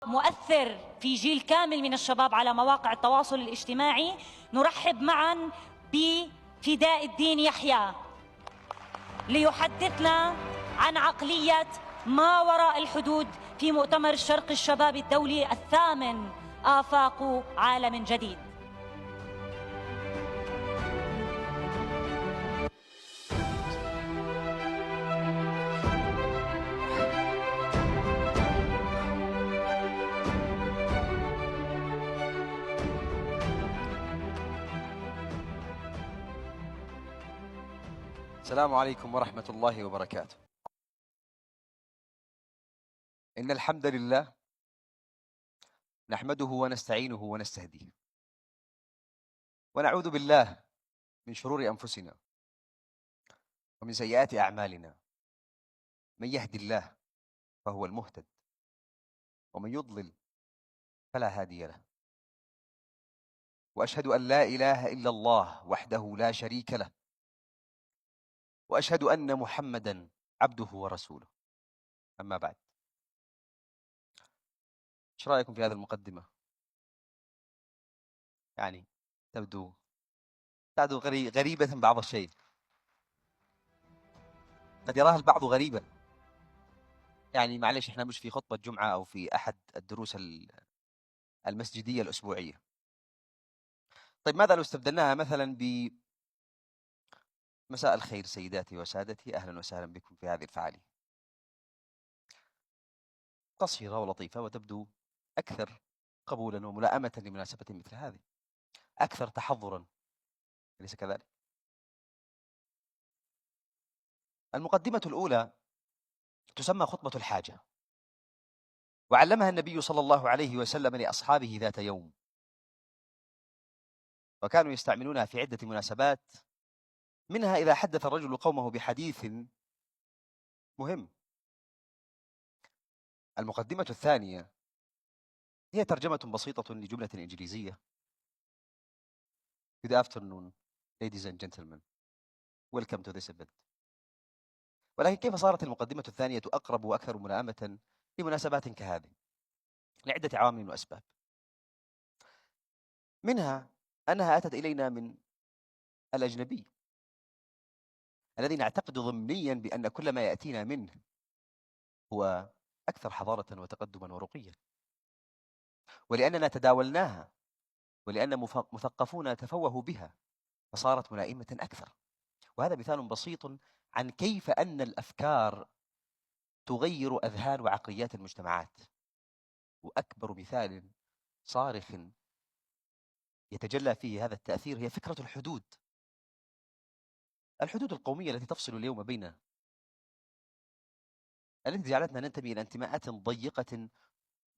مؤثر في جيل كامل من الشباب على مواقع التواصل الاجتماعي. نرحب معا بفداء الدين يحيى ليحدثنا عن عقلية ما وراء الحدود في مؤتمر الشرق الشبابي الدولي الثامن، آفاق عالم جديد. السلام عليكم ورحمة الله وبركاته. إن الحمد لله نحمده ونستعينه ونستهديه، ونعوذ بالله من شرور أنفسنا ومن سيئات أعمالنا. من يهد الله فهو المهتد، ومن يضلل فلا هادي له. وأشهد أن لا إله إلا الله وحده لا شريك له، وأشهد أن محمدا عبده ورسوله. أما بعد، إيش رأيكم في هذه المقدمة؟ يعني تبدو غريبة بعض الشيء، قد يراها البعض غريبة. يعني معلش، احنا مش في خطبة جمعة أو في أحد الدروس المسجدية الأسبوعية. طيب، ماذا لو استبدلناها مثلا مساء الخير سيداتي وسادتي، أهلا وسهلا بكم في هذه الفعالية. قصيرة ولطيفة وتبدو أكثر قبولا وملائمة لمناسبة مثل هذه، أكثر تحضرا، أليس كذلك؟ المقدمة الأولى تسمى خطبة الحاجة، وعلمها النبي صلى الله عليه وسلم لأصحابه ذات يوم، وكانوا يستعملونها في عدة مناسبات، منها إذا حدث الرجل قومه بحديث مهم. المقدمة الثانية هي ترجمة بسيطة لجملة إنجليزية: Good afternoon, ladies and gentlemen. Welcome to this event. ولكن كيف صارت المقدمة الثانية أقرب وأكثر ملائمة لمناسبات كهذه؟ لعدة عوامل وأسباب، منها أنها أتت إلينا من الأجنبي الذي نعتقد ضمنيا بأن كل ما يأتينا منه هو أكثر حضارة وتقدما ورقيا، ولأننا تداولناها، ولأن مثقفون تفوهوا بها، فصارت ملائمة أكثر. وهذا مثال بسيط عن كيف أن الأفكار تغير أذهان وعقليات المجتمعات. وأكبر مثال صارخ يتجلى فيه هذا التأثير هي فكرة الحدود القومية التي تفصل اليوم بيننا، التي جعلتنا ننتمي إلى انتماءات ضيقة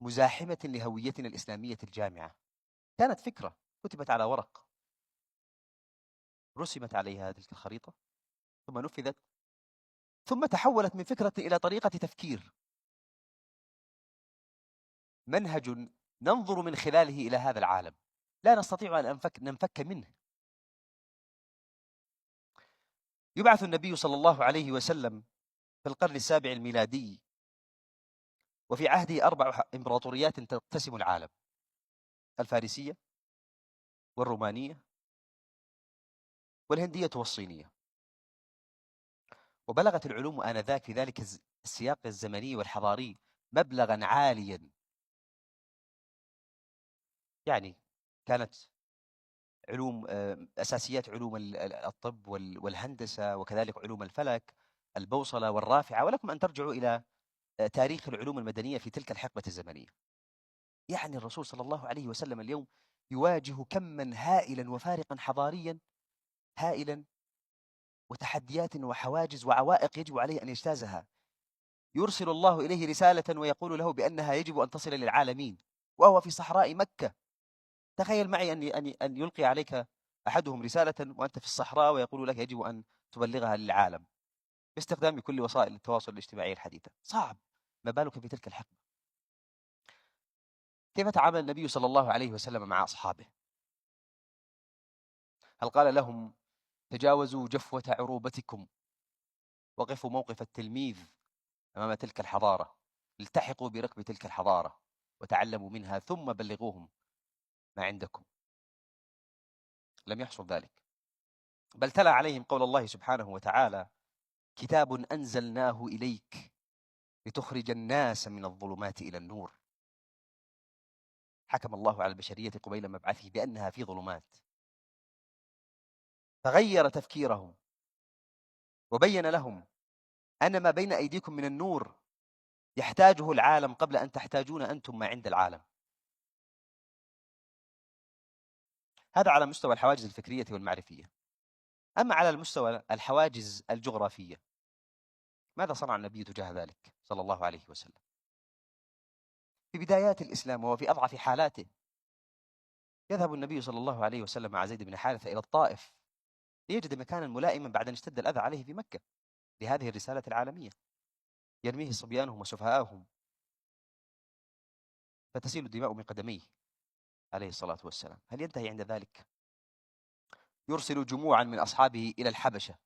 مزاحمة لهويتنا الإسلامية الجامعة. كانت فكرة كتبت على ورق، رسمت عليها تلك الخريطة، ثم نفذت، ثم تحولت من فكرة إلى طريقة تفكير، منهج ننظر من خلاله إلى هذا العالم، لا نستطيع أن ننفك منه. يبعث النبي صلى الله عليه وسلم في القرن السابع الميلادي، وفي عهده 4 إمبراطوريات تقتسم العالم: الفارسية والرومانية والهندية والصينية. وبلغت العلوم آنذاك في ذلك السياق الزمني والحضاري مبلغا عاليا. يعني كانت علوم أساسيات علوم الطب والهندسة، وكذلك علوم الفلك، البوصلة والرافعة، ولكم أن ترجعوا إلى تاريخ العلوم المدنية في تلك الحقبة الزمنية. يعني الرسول صلى الله عليه وسلم اليوم يواجه كما هائلا وفارقا حضاريا هائلا، وتحديات وحواجز وعوائق يجب عليه أن يجتازها. يرسل الله إليه رسالة ويقول له بأنها يجب أن تصل للعالمين، وهو في صحراء مكة. تخيل معي أن يلقي عليك أحدهم رسالة وأنت في الصحراء، ويقول لك يجب أن تبلغها للعالم باستخدام كل وسائل التواصل الاجتماعي الحديثة. صعب، ما بالك في تلك الحقبة؟ كيف تعامل النبي صلى الله عليه وسلم مع أصحابه؟ هل قال لهم: تجاوزوا جفوة عروبتكم، وقفوا موقف التلميذ أمام تلك الحضارة، التحقوا بركب تلك الحضارة، وتعلموا منها ثم بلغوهم ما عندكم. لم يحصل ذلك، بل تلا عليهم قول الله سبحانه وتعالى: كتاب أنزلناه إليك لتخرج الناس من الظلمات إلى النور. حكم الله على البشرية قبيل مبعثه بأنها في ظلمات، فغير تفكيرهم وبين لهم أن ما بين أيديكم من النور يحتاجه العالم قبل أن تحتاجون أنتم ما عند العالم. هذا على مستوى الحواجز الفكرية والمعرفية. أما على المستوى الحواجز الجغرافية، ماذا صنع النبي تجاه ذلك صلى الله عليه وسلم؟ في بدايات الإسلام وفي أضعف حالاته، يذهب النبي صلى الله عليه وسلم مع زيد بن حارثة إلى الطائف ليجد مكانا ملائما بعد أن اشتد الأذى عليه في مكة لهذه الرسالة العالمية. يرميه صبيانهم وسفهاءهم فتسيل الدماء من قدميه عليه الصلاة والسلام. هل ينتهي عند ذلك؟ يرسل جموعا من أصحابه إلى الحبشة،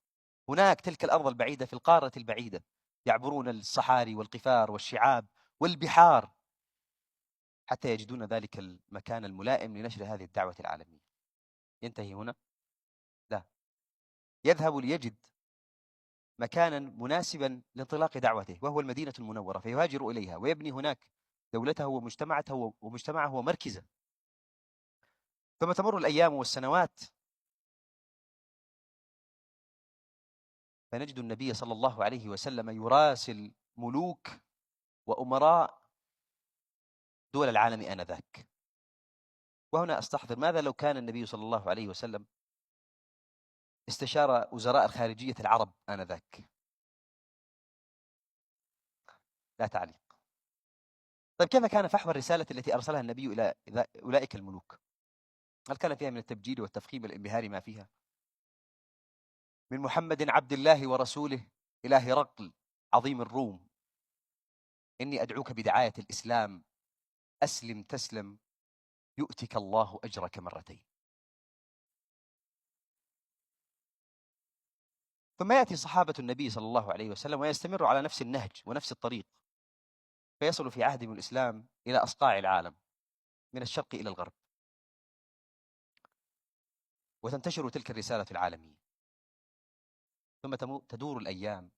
هناك تلك الأرض البعيدة في القارة البعيدة، يعبرون الصحاري والقفار والشعاب والبحار حتى يجدون ذلك المكان الملائم لنشر هذه الدعوة العالمية. ينتهي هنا؟ لا، يذهب ليجد مكانا مناسبا لانطلاق دعوته وهو المدينة المنورة، فيهاجر إليها ويبني هناك دولته ومجتمعه ومركزه. ثم تمر الأيام والسنوات، فنجد النبي صلى الله عليه وسلم يراسل ملوك وأمراء دول العالم آنذاك. وهنا أستحضر، ماذا لو كان النبي صلى الله عليه وسلم استشار وزراء الخارجية العرب آنذاك؟ لا تعليق. طيب كيف كان فحوى الرسالة التي أرسلها النبي إلى أولئك الملوك؟ هل كان فيها من التبجيل والتفخيم والانبهار ما فيها؟ من محمد عبد الله ورسوله إلى هرقل عظيم الروم: إني أدعوك بدعاية الإسلام، أسلم تسلم يؤتك الله أجرك مرتين. ثم يأتي صحابة النبي صلى الله عليه وسلم ويستمروا على نفس النهج ونفس الطريق، فيصل في عهدهم الإسلام إلى أصقاع العالم من الشرق إلى الغرب، وتنتشر تلك الرسالة العالمية. ثم تدور الأيام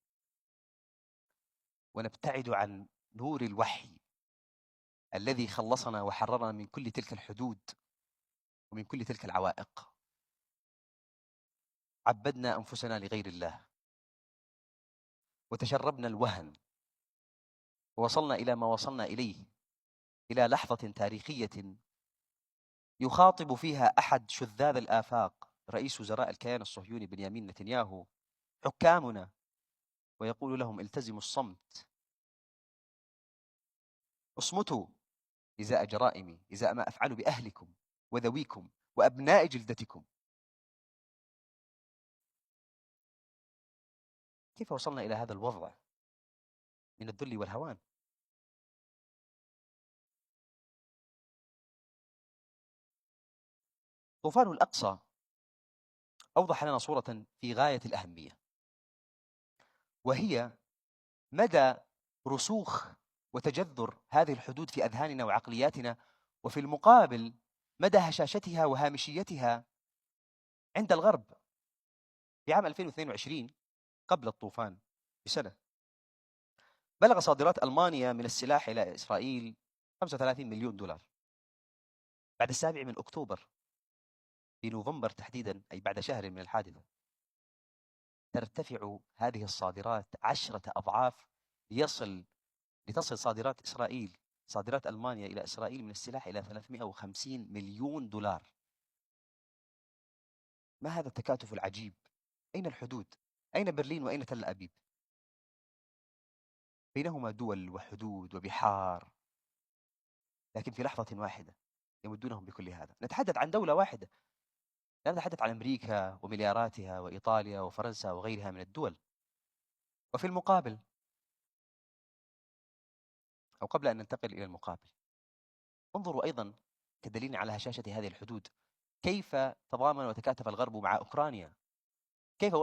ونبتعد عن نور الوحي الذي خلصنا وحررنا من كل تلك الحدود ومن كل تلك العوائق. عبدنا أنفسنا لغير الله وتشربنا الوهن، ووصلنا إلى ما وصلنا إليه، إلى لحظة تاريخية يخاطب فيها أحد شذاذ الآفاق رئيس وزراء الكيان الصهيوني بنيامين نتنياهو حكامنا، ويقول لهم: التزموا الصمت، اصمتوا إزاء جرائمي، إزاء ما أفعل بأهلكم وذويكم وأبناء جلدتكم. كيف وصلنا إلى هذا الوضع من الذل والهوان؟ طوفان الأقصى أوضح لنا صورة في غاية الأهمية، وهي مدى رسوخ وتجذر هذه الحدود في أذهاننا وعقلياتنا، وفي المقابل مدى هشاشتها وهامشيتها عند الغرب. في عام 2022 قبل الطوفان بسنة، بلغ صادرات ألمانيا من السلاح إلى إسرائيل 35 مليون دولار. بعد 7 أكتوبر في نوفمبر تحديدا، أي بعد شهر من الحادثة، ترتفع هذه الصادرات 10 أضعاف لتصل صادرات إسرائيل، صادرات ألمانيا إلى إسرائيل من السلاح إلى 350 مليون دولار. ما هذا التكاتف العجيب؟ أين الحدود؟ أين برلين وأين تل أبيب؟ بينهما دول وحدود وبحار، لكن في لحظة واحدة يمدونهم بكل هذا. نتحدث عن دولة واحدة، لا نتحدث عن أمريكا وملياراتها وإيطاليا وفرنسا وغيرها من الدول. وفي المقابل، أو قبل أن ننتقل إلى المقابل، انظروا أيضا كدليل على هشاشة هذه الحدود كيف تضامن وتكاتف الغرب مع أوكرانيا، كيف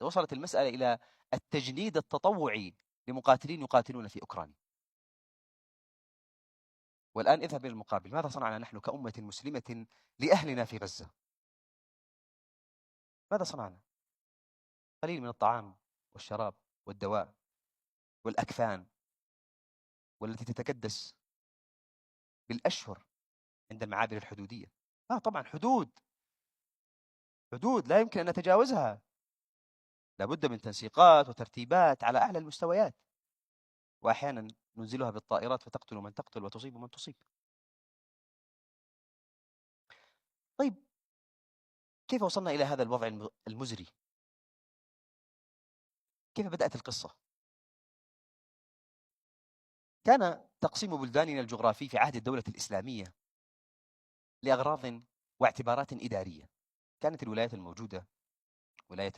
وصلت المسألة إلى التجنيد التطوعي لمقاتلين يقاتلون في أوكرانيا. والآن اذهب إلى المقابل، ماذا صنعنا نحن كأمة مسلمة لأهلنا في غزة؟ ماذا صنعنا؟ قليل من الطعام والشراب والدواء والأكفان، والتي تتكدس بالأشهر عند المعابر الحدودية. طبعا حدود لا يمكن أن نتجاوزها، لابد من تنسيقات وترتيبات على أعلى المستويات، وأحيانا ننزلها بالطائرات فتقتل من تقتل وتصيب من تصيب. طيب، كيف وصلنا إلى هذا الوضع المزري؟ كيف بدأت القصة؟ كان تقسيم بلداننا الجغرافي في عهد الدولة الإسلامية لأغراض واعتبارات إدارية. كانت الولايات الموجودة، ولاية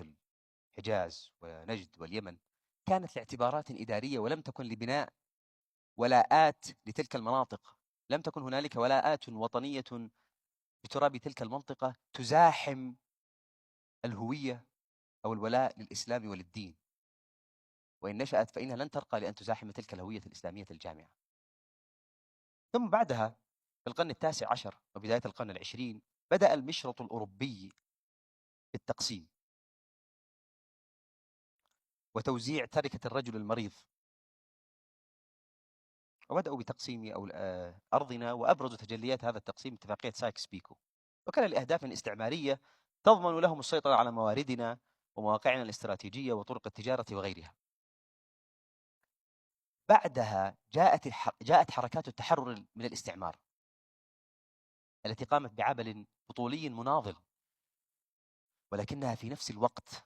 الحجاز ونجد واليمن، كانت لاعتبارات إدارية، ولم تكن لبناء ولاءات لتلك المناطق. لم تكن هنالك ولاءات وطنية بتراب تلك المنطقة تزاحم الهوية أو الولاء للإسلام وللدين، وإن نشأت فإنها لن ترقى لأن تزاحم تلك الهوية الإسلامية الجامعة. ثم بعدها في القرن التاسع عشر وبداية القرن العشرين بدأ المشرط الأوروبي بالتقسيم وتوزيع تركة الرجل المريض، وبدأوا بتقسيم أرضنا، وأبرز تجليات هذا التقسيم اتفاقية سايكس بيكو، وكان لأهداف استعمارية تضمن لهم السيطرة على مواردنا ومواقعنا الاستراتيجية وطرق التجارة وغيرها. بعدها جاءت حركات التحرر من الاستعمار التي قامت بعمل بطولي مناضل، ولكنها في نفس الوقت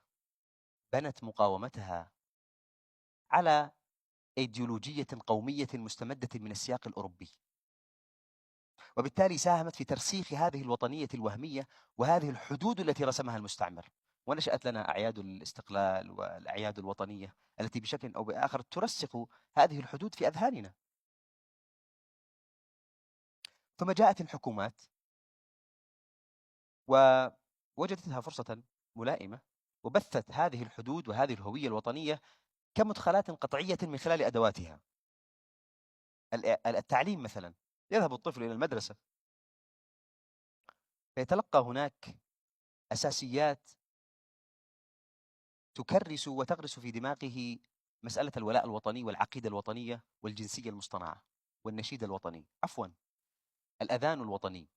بنت مقاومتها على أيديولوجية قومية مستمدة من السياق الأوروبي، وبالتالي ساهمت في ترسيخ هذه الوطنية الوهمية وهذه الحدود التي رسمها المستعمر، ونشأت لنا أعياد الاستقلال والأعياد الوطنية التي بشكل أو بآخر ترسخ هذه الحدود في أذهاننا. ثم جاءت الحكومات ووجدتها فرصة ملائمة، وبثت هذه الحدود وهذه الهوية الوطنية كمدخلات قطعية من خلال أدواتها. التعليم مثلا، يذهب الطفل إلى المدرسة فيتلقى هناك أساسيات تكرس وتغرس في دماغه مسألة الولاء الوطني والعقيدة الوطنية والجنسية المصطنعة والنشيد الوطني، عفوا الأذان الوطني.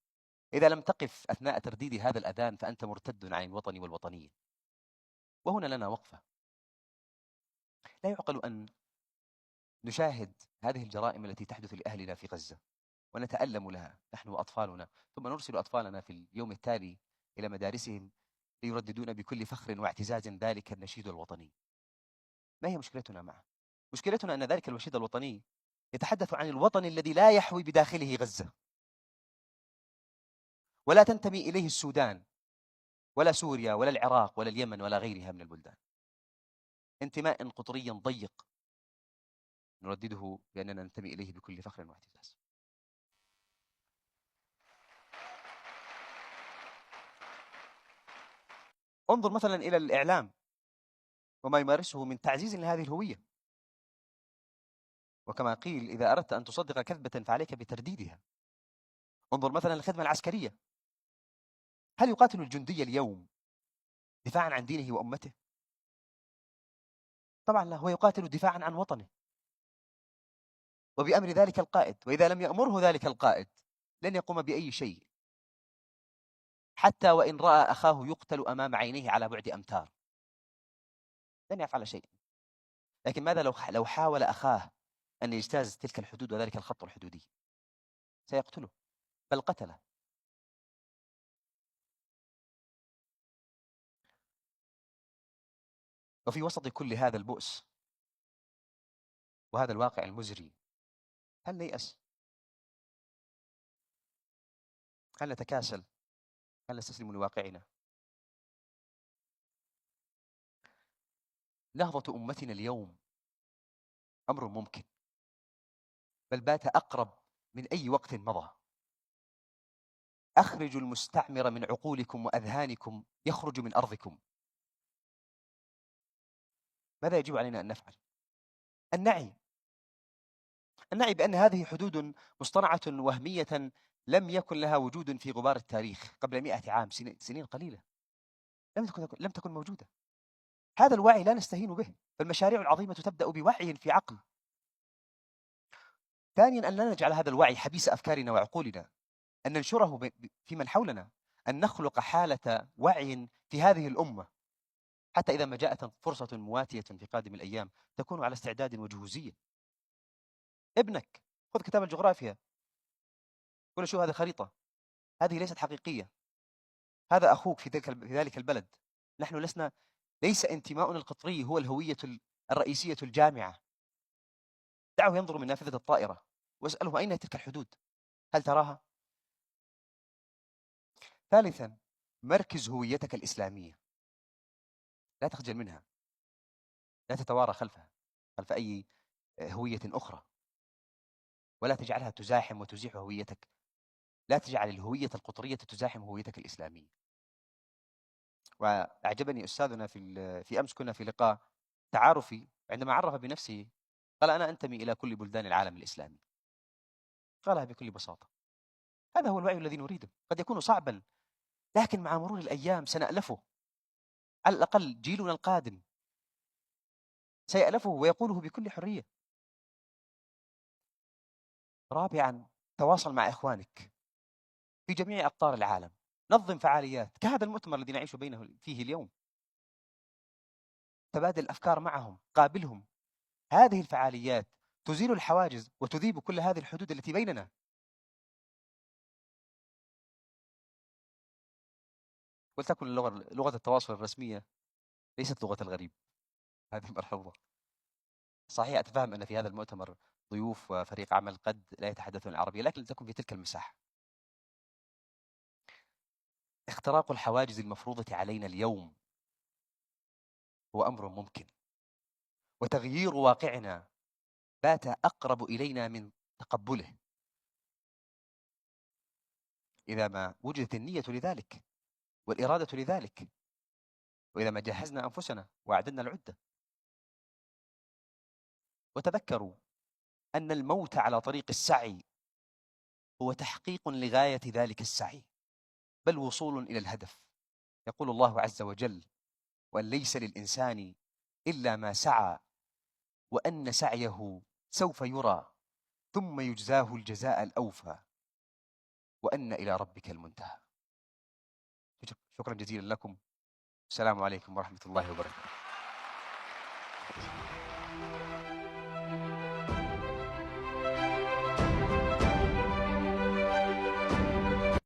إذا لم تقف أثناء ترديد هذا الأذان فأنت مرتد عن الوطن والوطنية. وهنا لنا وقفة. لا يعقل أن نشاهد هذه الجرائم التي تحدث لأهلنا في غزة ونتألم لها نحن وأطفالنا، ثم نرسل أطفالنا في اليوم التالي إلى مدارسهم ليرددون بكل فخر واعتزاز ذلك النشيد الوطني. ما هي مشكلتنا معه؟ مشكلتنا أن ذلك النشيد الوطني يتحدث عن الوطن الذي لا يحوي بداخله غزة، ولا تنتمي إليه السودان ولا سوريا ولا العراق ولا اليمن ولا غيرها من البلدان. انتماء قطري ضيق نردده بأننا ننتمي إليه بكل فخر واعتزاز. انظر مثلا إلى الإعلام وما يمارسه من تعزيز لهذه الهوية، وكما قيل إذا أردت أن تصدق كذبة فعليك بترديدها. انظر مثلا الخدمة العسكرية، هل يقاتل الجندي اليوم دفاعا عن دينه وأمته؟ طبعا لا، هو يقاتل دفاعا عن وطنه وبأمر ذلك القائد، وإذا لم يأمره ذلك القائد لن يقوم بأي شيء، حتى وإن رأى أخاه يقتل أمام عينيه على بعد أمتار لن يفعل شيء. لكن ماذا لو حاول أخاه أن يجتاز تلك الحدود وذلك الخط الحدودي؟ سيقتله، بل قتله. وفي وسط كل هذا البؤس وهذا الواقع المزري، هل نيأس؟ هل نتكاسل؟ هل نستسلم لواقعنا؟ نهضة أمتنا اليوم أمر ممكن، بل بات أقرب من أي وقت مضى. أخرجوا المستعمر من عقولكم وأذهانكم يخرج من أرضكم. ماذا يجب علينا أن نفعل؟ أن نعي أن نعي بأن هذه حدود مصطنعة وهمية لم يكن لها وجود في غبار التاريخ قبل 100 عام، سنين قليلة لم تكن موجودة. هذا الوعي لا نستهين به، فالمشاريع العظيمة تبدأ بوعي في عقل. ثانيا، أن لا نجعل هذا الوعي حبيس أفكارنا وعقولنا، أن ننشره في من حولنا، أن نخلق حالة وعي في هذه الأمة، حتى إذا ما جاءت فرصة مواتية في قادم الأيام تكون على استعداد وجهوزية. ابنك خذ كتاب الجغرافيا، قل شو هذه خريطة، هذه ليست حقيقية، هذا أخوك في ذلك البلد. نحن ليس انتماؤنا القطري هو الهوية الرئيسية الجامعة. دعه ينظر من نافذة الطائرة واسأله أين تلك الحدود، هل تراها؟ ثالثا، مركز هويتك الإسلامية، لا تخجل منها، لا تتوارى خلفها، خلف أي هوية أخرى، ولا تجعلها تزاحم وتزيح هويتك. لا تجعل الهوية القطرية تزاحم هويتك الإسلامية. وأعجبني أستاذنا في أمس كنا في لقاء تعارفي، عندما عرف بنفسه قال أنا أنتمي إلى كل بلدان العالم الإسلامي، قالها بكل بساطة. هذا هو الوعي الذي نريده، قد يكون صعبا لكن مع مرور الأيام سنألفه، على الأقل جيلنا القادم سيألفه ويقوله بكل حرية. رابعا، تواصل مع إخوانك في جميع أقطار العالم، نظم فعاليات كهذا المؤتمر الذي نعيش فيه اليوم، تبادل الأفكار معهم، قابلهم. هذه الفعاليات تزيل الحواجز وتذيب كل هذه الحدود التي بيننا. ولتكن لغة التواصل الرسمية ليست لغة الغريب، هذه مرحبا. صحيح أتفهم أن في هذا المؤتمر ضيوف وفريق عمل قد لا يتحدثون العربية، لكن لتكن في تلك المساحة. اختراق الحواجز المفروضة علينا اليوم هو أمر ممكن، وتغيير واقعنا بات أقرب إلينا من تقبله إذا ما وجدت النية لذلك والإرادة لذلك، وإذا ما جهزنا أنفسنا وأعددنا العدة. وتذكروا أن الموت على طريق السعي هو تحقيق لغاية ذلك السعي، بل وصول إلى الهدف. يقول الله عز وجل: وأن ليس للإنسان إلا ما سعى وأن سعيه سوف يرى ثم يجزاه الجزاء الأوفى وأن إلى ربك المنتهى. شكرا جزيلا لكم. السلام عليكم ورحمة الله وبركاته.